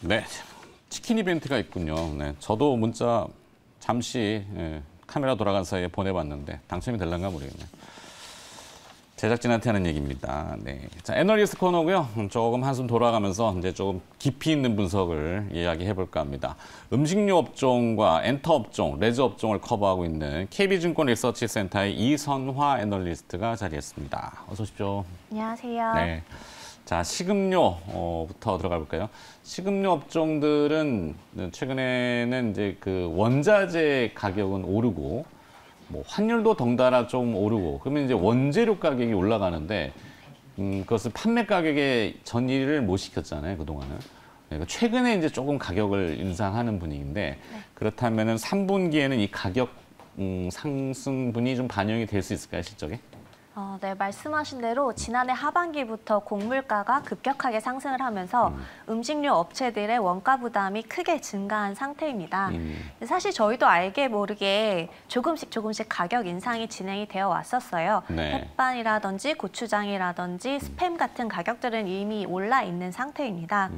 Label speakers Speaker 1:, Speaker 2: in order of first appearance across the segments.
Speaker 1: 네, 치킨 이벤트가 있군요. 네, 저도 문자 잠시 카메라 돌아간 사이에 보내봤는데 당첨이 될란가 모르겠네요. 제작진한테 하는 얘기입니다. 네, 자, 애널리스트 코너고요. 조금 한숨 돌아가면서 이제 조금 깊이 있는 분석을 이야기해 볼까 합니다. 음식료 업종과 엔터 업종, 레저 업종을 커버하고 있는 KB증권 리서치센터의 이선화 애널리스트가 자리했습니다. 어서 오십시오.
Speaker 2: 안녕하세요.
Speaker 1: 네. 자, 식음료부터 들어가 볼까요? 식음료 업종들은 최근에는 이제 그 원자재 가격은 오르고, 뭐 환율도 덩달아 좀 오르고, 그러면 이제 원재료 가격이 올라가는데, 그것을 판매 가격에 전이를 못 시켰잖아요, 그동안은. 그러니까 최근에 이제 조금 가격을 인상하는 분위기인데, 네. 그렇다면은 3분기에는 이 가격 상승분이 좀 반영이 될 수 있을까요, 실적에?
Speaker 2: 네, 말씀하신 대로 지난해 하반기부터 곡물가가 급격하게 상승을 하면서 음식료 업체들의 원가 부담이 크게 증가한 상태입니다. 사실 저희도 알게 모르게 조금씩 가격 인상이 진행이 되어 왔었어요.
Speaker 1: 네.
Speaker 2: 햇반이라든지 고추장이라든지 스팸 같은 가격들은 이미 올라 있는 상태입니다.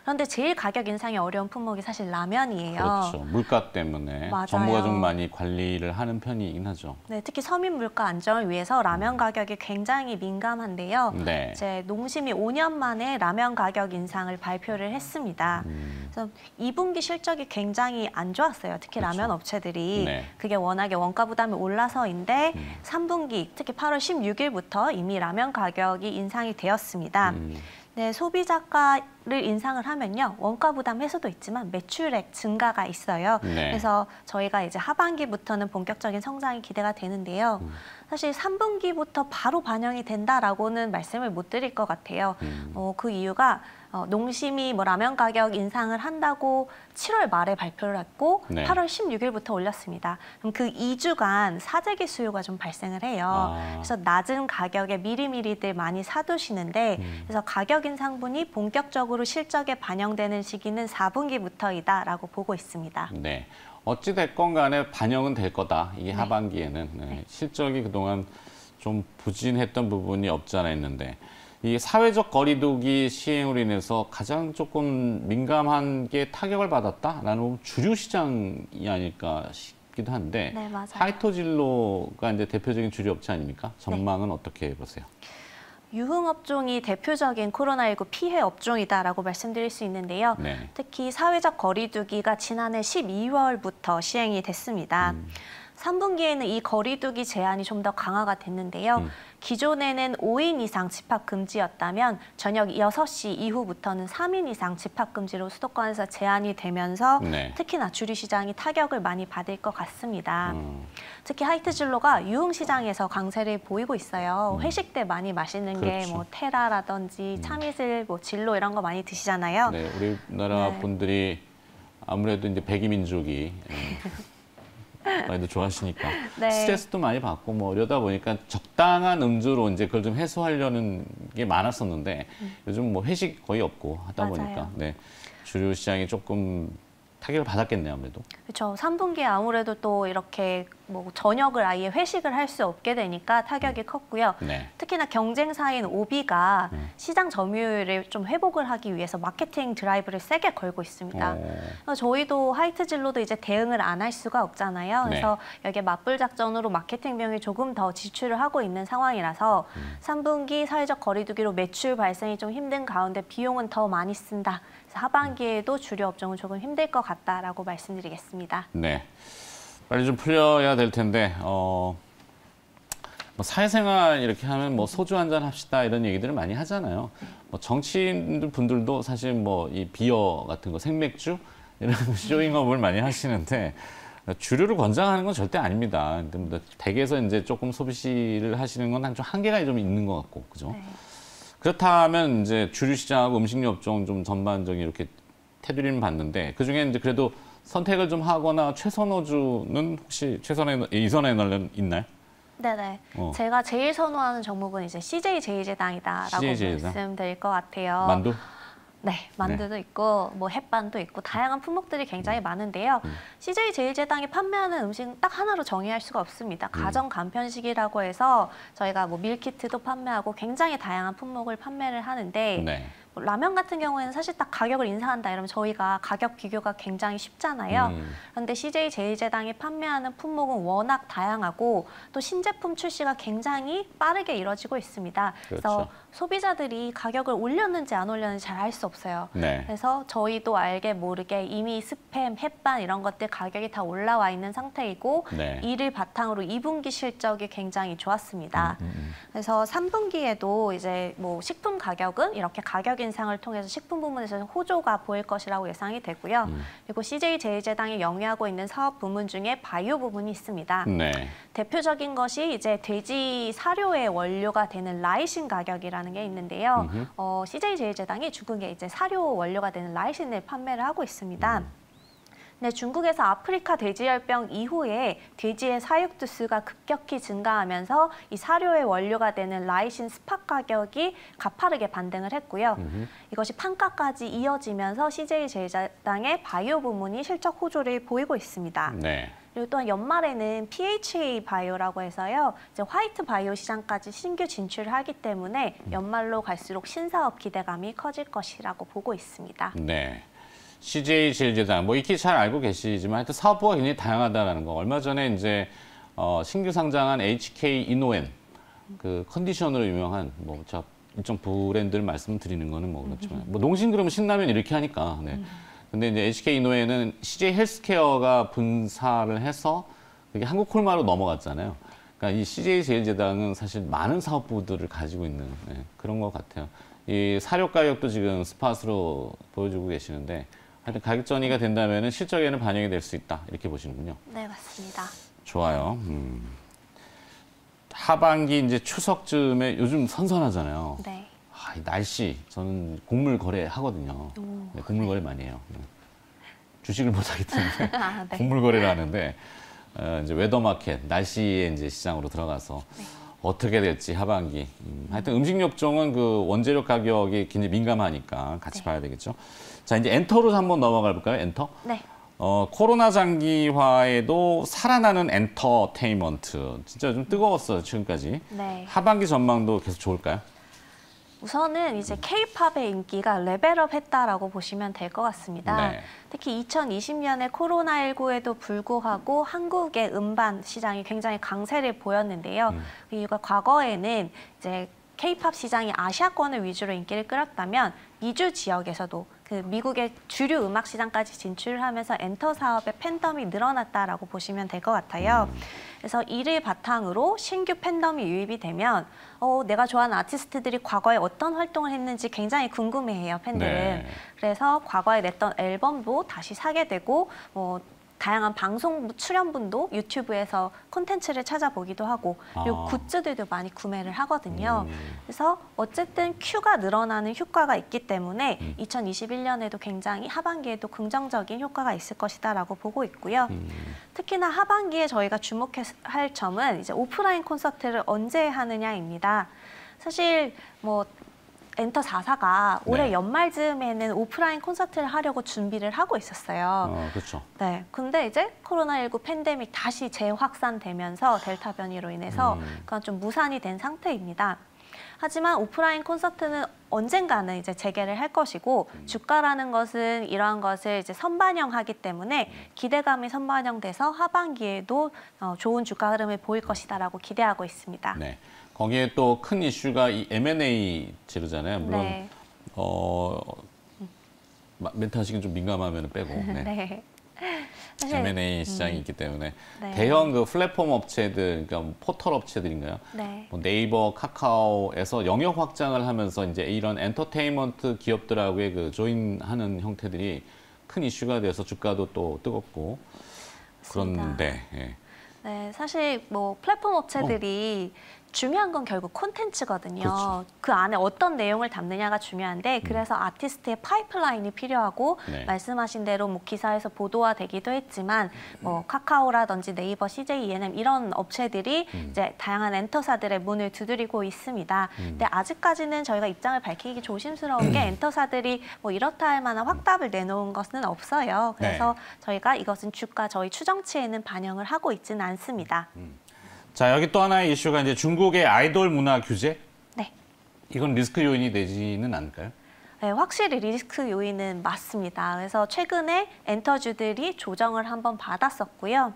Speaker 2: 그런데 제일 가격 인상이 어려운 품목이 사실 라면이에요.
Speaker 1: 그렇죠. 물가 때문에
Speaker 2: 맞아요.
Speaker 1: 정부가 좀 많이 관리를 하는 편이긴 하죠.
Speaker 2: 네, 특히 서민 물가 안정을 위해서 라면 가격이 굉장히 민감한데요.
Speaker 1: 네.
Speaker 2: 이제 농심이 5년 만에 라면 가격 인상을 발표를 했습니다. 그래서 2분기 실적이 굉장히 안 좋았어요. 특히
Speaker 1: 그렇죠.
Speaker 2: 라면 업체들이.
Speaker 1: 네.
Speaker 2: 그게 워낙에 원가 부담이 올라서인데 3분기, 특히 8월 16일부터 이미 라면 가격이 인상이 되었습니다. 네, 소비자가를 인상을 하면요, 원가 부담 해소도 있지만 매출액 증가가 있어요.
Speaker 1: 네.
Speaker 2: 그래서 저희가 이제 하반기부터는 본격적인 성장이 기대가 되는데요. 사실 3분기부터 바로 반영이 된다라고는 말씀을 못 드릴 것 같아요. 그 이유가 농심이 뭐 라면 가격 인상을 한다고 7월 말에 발표를 했고
Speaker 1: 네.
Speaker 2: 8월 16일부터 올렸습니다. 그럼 그 2주간 사재기 수요가 좀 발생을 해요. 그래서 낮은 가격에 미리미리들 많이 사두시는데 그래서 가격 인상분이 본격적으로 실적에 반영되는 시기는 4분기부터이다라고 보고 있습니다.
Speaker 1: 네. 어찌 됐건 간에 반영은 될 거다. 이게
Speaker 2: 네.
Speaker 1: 하반기에는. 네.
Speaker 2: 네.
Speaker 1: 실적이 그동안 좀 부진했던 부분이 없지 않아 있는데 이 사회적 거리두기 시행으로 인해서 가장 조금 민감한 게 타격을 받았다라는 주류 시장이 아닐까 싶기도 한데
Speaker 2: 네, 맞아요.
Speaker 1: 하이토진로가 이제 대표적인 주류 업체 아닙니까? 전망은 어떻게 보세요?
Speaker 2: 유흥업종이 대표적인 코로나19 피해 업종이다라고 말씀드릴 수 있는데요.
Speaker 1: 네.
Speaker 2: 특히 사회적 거리두기가 지난해 12월부터 시행이 됐습니다. 3분기에는 이 거리두기 제한이 좀 더 강화가 됐는데요. 기존에는 5인 이상 집합 금지였다면 저녁 6시 이후부터는 3인 이상 집합 금지로 수도권에서 제한이 되면서
Speaker 1: 네.
Speaker 2: 특히나 주류 시장이 타격을 많이 받을 것 같습니다. 특히 하이트진로가 유흥시장에서 강세를 보이고 있어요. 회식 때 많이 마시는 게
Speaker 1: 그렇죠.
Speaker 2: 뭐 테라라든지 참이슬, 뭐 진로 이런 거 많이 드시잖아요.
Speaker 1: 네, 우리나라
Speaker 2: 네.
Speaker 1: 분들이 아무래도 이제 백이민족이 많이들 좋아하시니까
Speaker 2: 네.
Speaker 1: 스트레스도 많이 받고 뭐 이러다 보니까 적당한 음주로 이제 그걸 좀 해소하려는 게 많았었는데 요즘 뭐 회식 거의 없고 하다
Speaker 2: 맞아요.
Speaker 1: 보니까 네, 주류 시장이 조금 타격을 받았겠네요, 아무래도.
Speaker 2: 그렇죠. 3분기에 아무래도 또 이렇게 뭐 저녁을 아예 회식을 할 수 없게 되니까 타격이 컸고요.
Speaker 1: 네.
Speaker 2: 특히나 경쟁사인 오비가 시장 점유율을 좀 회복을 하기 위해서 마케팅 드라이브를 세게 걸고 있습니다. 그래서 저희도 하이트진로도 이제 대응을 안 할 수가 없잖아요. 그래서 여기에 맞불 작전으로 마케팅 비용이 조금 더 지출을 하고 있는 상황이라서 3분기 사회적 거리두기로 매출 발생이 좀 힘든 가운데 비용은 더 많이 쓴다. 그래서 하반기에도 주류 업종은 조금 힘들 것 같다라고 말씀드리겠습니다.
Speaker 1: 네. 빨리 좀 풀려야 될 텐데 뭐 사회생활 이렇게 하면 뭐 소주 한잔 합시다 이런 얘기들을 많이 하잖아요. 뭐 정치인 분들도 사실 뭐 이 비어 같은 거 생맥주 이런 쇼잉업을 많이 하시는데 주류를 권장하는 건 절대 아닙니다. 근데 댁에서 이제 조금 소비시를 하시는 건 좀 한계가 좀 있는 것 같고 그죠?
Speaker 2: 네.
Speaker 1: 그렇다면 이제 주류 시장하고 음식료 업종 좀 전반적인 이렇게 테두리는 봤는데 그 중에 이제 그래도 선택을 좀 하거나 최선호주는 혹시 이선화 애널은 있나요?
Speaker 2: 네네. 제가 제일 선호하는 종목은 이제 CJ 제일제당이다라고
Speaker 1: CJ 제일제당?
Speaker 2: 말씀드릴 것 같아요.
Speaker 1: 만두?
Speaker 2: 네, 만두도 있고 뭐 햇반도 있고 다양한 품목들이 굉장히 많은데요. CJ 제일제당이 판매하는 음식 딱 하나로 정의할 수가 없습니다. 가정 간편식이라고 해서 저희가 뭐 밀키트도 판매하고 굉장히 다양한 품목을 판매를 하는데
Speaker 1: 네.
Speaker 2: 라면 같은 경우에는 사실 딱 가격을 인상한다 이러면 저희가 가격 비교가 굉장히 쉽잖아요. 그런데 CJ제일제당이 판매하는 품목은 워낙 다양하고 또 신제품 출시가 굉장히 빠르게 이루어지고 있습니다. 그래서
Speaker 1: 그렇죠.
Speaker 2: 소비자들이 가격을 올렸는지 안 올렸는지 잘 알 수 없어요.
Speaker 1: 네.
Speaker 2: 그래서 저희도 알게 모르게 이미 스팸, 햇반 이런 것들 가격이 다 올라와 있는 상태이고
Speaker 1: 네.
Speaker 2: 이를 바탕으로 2분기 실적이 굉장히 좋았습니다. 그래서 3분기에도 이제 뭐 식품 가격은 이렇게 가격 인상을 통해서 식품 부문에서 호조가 보일 것이라고 예상이 되고요. 그리고 CJ제일제당이 영위하고 있는 사업 부문 중에 바이오 부문이 있습니다.
Speaker 1: 네.
Speaker 2: 대표적인 것이 이제 돼지 사료의 원료가 되는 라이신 가격이라는 게 있는데요. CJ제일제당이 중국에 이제 사료 원료가 되는 라이신을 판매를 하고 있습니다. 네, 중국에서 아프리카 돼지열병 이후에 돼지의 사육주 수가 급격히 증가하면서 이 사료의 원료가 되는 라이신 스팟 가격이 가파르게 반등을 했고요. 이것이 판가까지 이어지면서 CJ제일제당의 바이오 부문이 실적 호조를 보이고 있습니다.
Speaker 1: 네.
Speaker 2: 그리고 또한 연말에는 PHA 바이오라고 해서요. 이제 화이트 바이오 시장까지 신규 진출을 하기 때문에 연말로 갈수록 신사업 기대감이 커질 것이라고 보고 있습니다.
Speaker 1: 네. CJ제일제당 뭐 익히 잘 알고 계시지만 하여튼 사업부가 굉장히 다양하다라는 거. 얼마 전에 이제 신규 상장한 HK 이노엔 그 컨디션으로 유명한 뭐 제가 일정 브랜드를 말씀드리는 거는 뭐 그렇지만 뭐 농심 그러면 신라면 이렇게 하니까. 네. 근데 이제 HK 이노엔은 CJ 헬스케어가 분사를 해서 그게 한국콜마로 넘어갔잖아요. 그러니까 이 CJ제일제당은 사실 많은 사업부들을 가지고 있는 그런 것 같아요. 이 사료 가격도 지금 스팟으로 보여주고 계시는데 하여튼 가격 전이가 된다면 실적에는 반영이 될 수 있다 이렇게 보시는군요.
Speaker 2: 네, 맞습니다.
Speaker 1: 좋아요. 하반기 이제 추석쯤에 요즘 선선하잖아요.
Speaker 2: 네.
Speaker 1: 이 날씨 저는 곡물 거래 하거든요. 네, 곡물 거래 많이 해요. 주식을 못 하기 때문에
Speaker 2: 네.
Speaker 1: 곡물 거래를 하는데 이제 웨더마켓 날씨의 이제 시장으로 들어가서 어떻게 될지 하반기. 하여튼 음식료종은 그 원재료 가격이 굉장히 민감하니까 같이 봐야 되겠죠. 자, 이제 엔터로 한번 넘어가 볼까요? 엔터.
Speaker 2: 네.
Speaker 1: 코로나 장기화에도 살아나는 엔터테인먼트. 진짜 좀 뜨거웠어요, 지금까지.
Speaker 2: 네.
Speaker 1: 하반기 전망도 계속 좋을까요?
Speaker 2: 우선은 이제 K-팝의 인기가 레벨업 했다라고 보시면 될 것 같습니다.
Speaker 1: 네.
Speaker 2: 특히 2020년에 코로나19에도 불구하고 한국의 음반 시장이 굉장히 강세를 보였는데요. 그 이유가 과거에는 이제 K-팝 시장이 아시아권을 위주로 인기를 끌었다면 미주 지역에서도 그 미국의 주류 음악 시장까지 진출을 하면서 엔터 사업의 팬덤이 늘어났다라고 보시면 될 것 같아요. 그래서 이를 바탕으로 신규 팬덤이 유입이 되면 내가 좋아하는 아티스트들이 과거에 어떤 활동을 했는지 굉장히 궁금해해요, 팬들은.
Speaker 1: 네.
Speaker 2: 그래서 과거에 냈던 앨범도 다시 사게 되고 다양한 방송 출연분도 유튜브에서 콘텐츠를 찾아보기도 하고 그리고 굿즈들도 많이 구매를 하거든요. 그래서 어쨌든 큐가 늘어나는 효과가 있기 때문에 2021년에도 굉장히 하반기에도 긍정적인 효과가 있을 것이다라고 보고 있고요. 특히나 하반기에 저희가 주목할 점은 이제 오프라인 콘서트를 언제 하느냐입니다. 사실 뭐 엔터 4사가 올해 연말쯤에는 오프라인 콘서트를 하려고 준비를 하고 있었어요.
Speaker 1: 그렇죠.
Speaker 2: 네, 근데 이제 코로나19 팬데믹 다시 재확산되면서 델타 변이로 인해서 그건 좀 무산이 된 상태입니다. 하지만 오프라인 콘서트는 언젠가는 이제 재개를 할 것이고 주가라는 것은 이러한 것을 이제 선반영하기 때문에 기대감이 선반영돼서 하반기에도 좋은 주가 흐름을 보일 것이다라고 기대하고 있습니다.
Speaker 1: 네. 거기에 또 큰 이슈가 이 M&A 제로잖아요. 물론
Speaker 2: 네.
Speaker 1: 멘트 하시긴 좀 민감하면 빼고. 네.
Speaker 2: 네. 사실,
Speaker 1: M&A 시장이 있기 때문에
Speaker 2: 네.
Speaker 1: 대형 그 플랫폼 업체들, 그러니까 포털 업체들인가요?
Speaker 2: 네.
Speaker 1: 뭐 네이버, 카카오에서 영역 확장을 하면서 이제 이런 엔터테인먼트 기업들하고의 그 조인하는 형태들이 큰 이슈가 돼서 주가도 또 뜨겁고
Speaker 2: 맞습니다.
Speaker 1: 그런데. 예.
Speaker 2: 네, 사실 뭐 플랫폼 업체들이 중요한 건 결국 콘텐츠거든요.
Speaker 1: 그렇죠.
Speaker 2: 그 안에 어떤 내용을 담느냐가 중요한데 그래서 아티스트의 파이프라인이 필요하고 말씀하신 대로 뭐 기사에서 보도화되기도 했지만 뭐 카카오라든지 네이버, CJ ENM 이런 업체들이 이제 다양한 엔터사들의 문을 두드리고 있습니다. 근데 아직까지는 저희가 입장을 밝히기 조심스러운 게 엔터사들이 뭐 이렇다 할 만한 확답을 내놓은 것은 없어요. 그래서 저희가 이것은 주가 저희 추정치에는 반영을 하고 있지는 않습니다.
Speaker 1: 자, 여기 또 하나의 이슈가 이제 중국의 아이돌 문화 규제?
Speaker 2: 네.
Speaker 1: 이건 리스크 요인이 되지는 않을까요?
Speaker 2: 네, 확실히 리스크 요인은 맞습니다. 그래서 최근에 엔터주들이 조정을 한번 받았었고요.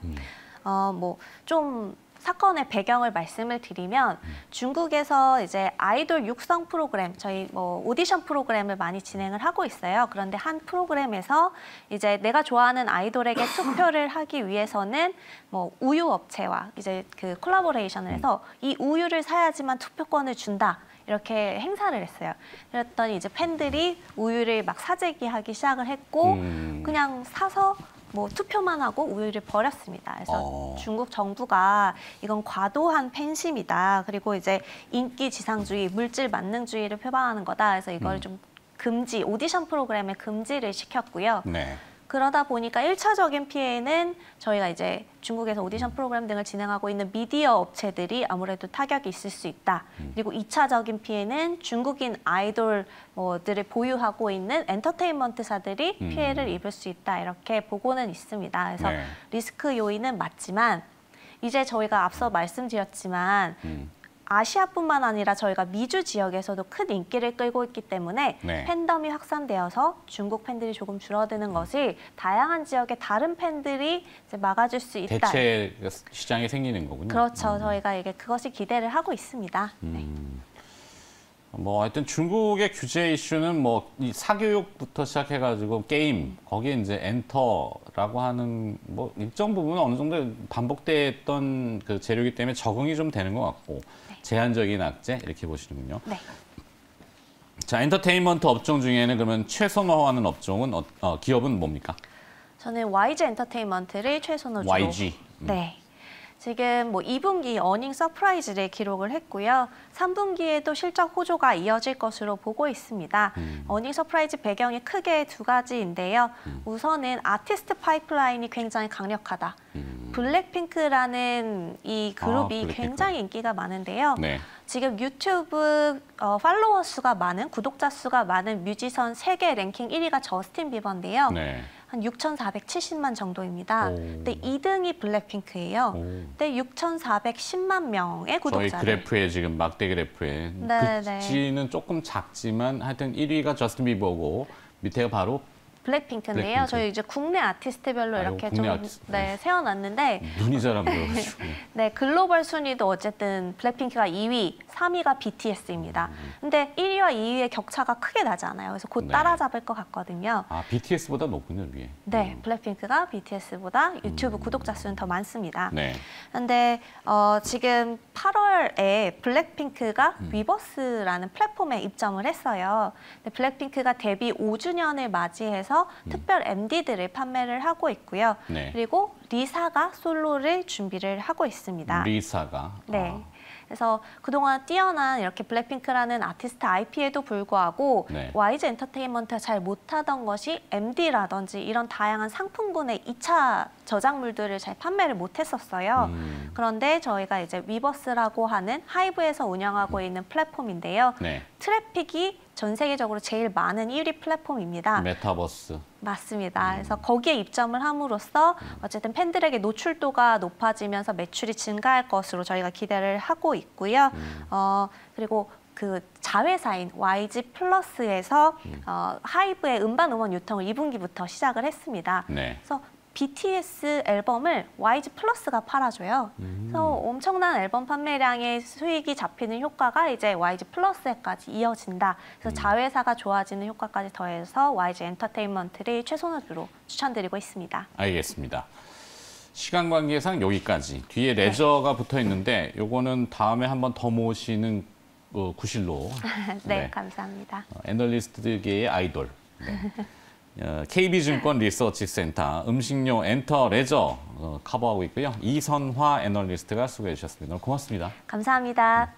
Speaker 2: 뭐 좀 사건의 배경을 말씀을 드리면 중국에서 이제 아이돌 육성 프로그램, 저희 뭐 오디션 프로그램을 많이 진행을 하고 있어요. 그런데 한 프로그램에서 이제 내가 좋아하는 아이돌에게 투표를 하기 위해서는 뭐 우유 업체와 이제 그 콜라보레이션을 해서 이 우유를 사야지만 투표권을 준다. 이렇게 행사를 했어요. 그랬더니 이제 팬들이 우유를 막 사재기하기 시작을 했고 그냥 사서 뭐 투표만 하고 우유를 버렸습니다. 그래서 중국 정부가 이건 과도한 팬심이다. 그리고 이제 인기 지상주의, 물질 만능주의를 표방하는 거다. 그래서 이걸 좀 금지, 오디션 프로그램에 금지를 시켰고요.
Speaker 1: 네.
Speaker 2: 그러다 보니까 1차적인 피해는 저희가 이제 중국에서 오디션 프로그램 등을 진행하고 있는 미디어 업체들이 아무래도 타격이 있을 수 있다. 그리고 2차적인 피해는 중국인 아이돌들을 보유하고 있는 엔터테인먼트사들이 피해를 입을 수 있다. 이렇게 보고는 있습니다. 그래서
Speaker 1: 네.
Speaker 2: 리스크 요인은 맞지만 이제 저희가 앞서 말씀드렸지만 아시아뿐만 아니라 저희가 미주 지역에서도 큰 인기를 끌고 있기 때문에
Speaker 1: 네.
Speaker 2: 팬덤이 확산되어서 중국 팬들이 조금 줄어드는 것이 다양한 지역의 다른 팬들이 이제 막아줄 수 있다.
Speaker 1: 대체 시장이 생기는 거군요.
Speaker 2: 그렇죠. 저희가 이게 그것이 기대를 하고 있습니다. 네.
Speaker 1: 뭐 하여튼 중국의 규제 이슈는 뭐 이 사교육부터 시작해가지고 게임 거기에 이제 엔터라고 하는 뭐 일정 부분은 어느 정도 반복됐던 그 재료이기 때문에 적응이 좀 되는 것 같고 제한적인 악재 이렇게 보시는군요.
Speaker 2: 네.
Speaker 1: 자, 엔터테인먼트 업종 중에는 그러면 최선화하는 업종은 기업은 뭡니까?
Speaker 2: 저는 YG 엔터테인먼트를 최선호주로.
Speaker 1: YG.
Speaker 2: 네. 지금 뭐 2분기 어닝 서프라이즈를 기록을 했고요. 3분기에도 실적 호조가 이어질 것으로 보고 있습니다. 어닝 서프라이즈 배경이 크게 두 가지인데요. 우선은 아티스트 파이프라인이 굉장히 강력하다. 블랙핑크라는 이 그룹이
Speaker 1: 블랙핑크.
Speaker 2: 굉장히 인기가 많은데요.
Speaker 1: 네.
Speaker 2: 지금 유튜브 팔로워 수가 많은, 구독자 수가 많은 뮤지션 세계 랭킹 1위가 저스틴 비버인데요.
Speaker 1: 네.
Speaker 2: 한 6,470만 정도입니다.
Speaker 1: 오.
Speaker 2: 근데 2등이 블랙핑크예요. 근데 6,410만 명의 구독자를.
Speaker 1: 저희 그래프에 지금 막대 그래프에
Speaker 2: 네,
Speaker 1: 글씨는 조금 작지만 하여튼 1위가 저스틴 비버고 밑에가 바로
Speaker 2: 블랙핑크인데요.
Speaker 1: 블랙핑크.
Speaker 2: 저희 이제 국내 아티스트별로
Speaker 1: 아유,
Speaker 2: 이렇게
Speaker 1: 국내
Speaker 2: 좀
Speaker 1: 아티스트.
Speaker 2: 세워놨는데
Speaker 1: 눈이 잘 안 보여가지고.
Speaker 2: 네, 글로벌 순위도 어쨌든 블랙핑크가 2위, 3위가 BTS입니다. 근데 1위와 2위의 격차가 크게 나지 않아요. 그래서 곧
Speaker 1: 네.
Speaker 2: 따라잡을 것 같거든요.
Speaker 1: 아, BTS보다 높군요, 위에.
Speaker 2: 네, 블랙핑크가 BTS보다 유튜브 구독자 수는 더 많습니다.
Speaker 1: 네.
Speaker 2: 근데 지금 8월에 블랙핑크가 위버스라는 플랫폼에 입점을 했어요. 근데 블랙핑크가 데뷔 5주년을 맞이해서 특별 MD들을 판매를 하고 있고요.
Speaker 1: 네.
Speaker 2: 그리고 리사가 솔로를 준비를 하고 있습니다.
Speaker 1: 리사가.
Speaker 2: 네.
Speaker 1: 아,
Speaker 2: 그래서 그동안 뛰어난 이렇게 블랙핑크라는 아티스트 IP에도 불구하고
Speaker 1: 네.
Speaker 2: YG 엔터테인먼트가 잘 못하던 것이 MD라든지 이런 다양한 상품군의 2차 저작물들을 잘 판매를 못했었어요. 그런데 저희가 이제 위버스라고 하는 하이브에서 운영하고 있는 플랫폼인데요.
Speaker 1: 네.
Speaker 2: 트래픽이 전 세계적으로 제일 많은 1위 플랫폼입니다.
Speaker 1: 메타버스.
Speaker 2: 맞습니다. 그래서 거기에 입점을 함으로써 어쨌든 팬들에게 노출도가 높아지면서 매출이 증가할 것으로 저희가 기대를 하고 있고요. 그리고 그 자회사인 YG 플러스에서 하이브의 음반 음원 유통을 2분기부터 시작을 했습니다.
Speaker 1: 네.
Speaker 2: 그래서 BTS 앨범을 YG 플러스가 팔아줘요. 그래서 엄청난 앨범 판매량의 수익이 잡히는 효과가 이제 YG 플러스에까지 이어진다. 그래서 자회사가 좋아지는 효과까지 더해서 YG 엔터테인먼트를 최선호주로 추천드리고 있습니다.
Speaker 1: 알겠습니다. 시간 관계상 여기까지. 뒤에 레저가 붙어 있는데 요거는 다음에 한번 더 모시는 구실로.
Speaker 2: 네, 감사합니다.
Speaker 1: 애널리스트계의 아이돌. 네. KB증권 리서치센터 음식료 엔터 레저 커버하고 있고요. 이선화 애널리스트가 수고해 주셨습니다. 고맙습니다.
Speaker 2: 감사합니다.